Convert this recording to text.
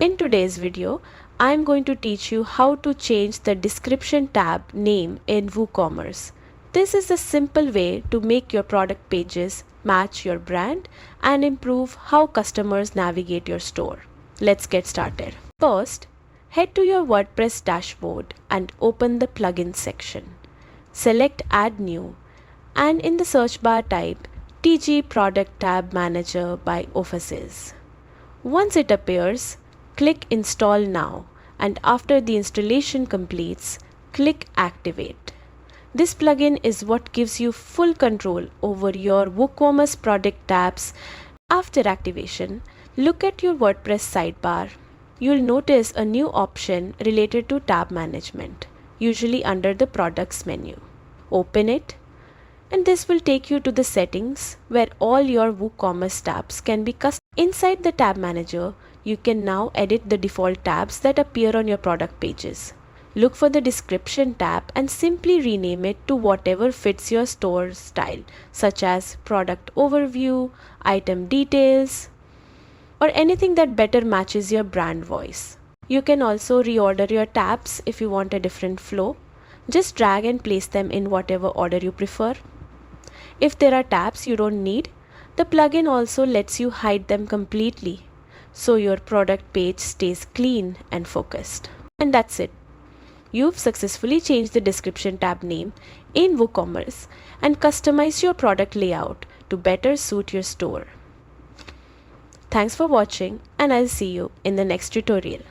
In today's video, I am going to teach you how to change the description tab name in WooCommerce. This is a simple way to make your product pages match your brand and improve how customers navigate your store. Let's get started. First, head to your WordPress dashboard and open the plugins section. Select Add New and in the search bar type TG Product Tab Manager by Offices. Once it appears, click Install Now and after the installation completes, click Activate. This plugin is what gives you full control over your WooCommerce product tabs. After activation, look at your WordPress sidebar. You'll notice a new option related to tab management, usually under the Products menu. Open it and this will take you to the settings where all your WooCommerce tabs can be customized. Inside the tab manager, you can now edit the default tabs that appear on your product pages. Look for the description tab and simply rename it to whatever fits your store style, such as product overview, item details, or anything that better matches your brand voice. You can also reorder your tabs if you want a different flow. Just drag and place them in whatever order you prefer. If there are tabs you don't need, the plugin also lets you hide them completely, so your product page stays clean and focused. And that's it. You've successfully changed the description tab name in WooCommerce and customized your product layout to better suit your store. Thanks for watching and I'll see you in the next tutorial.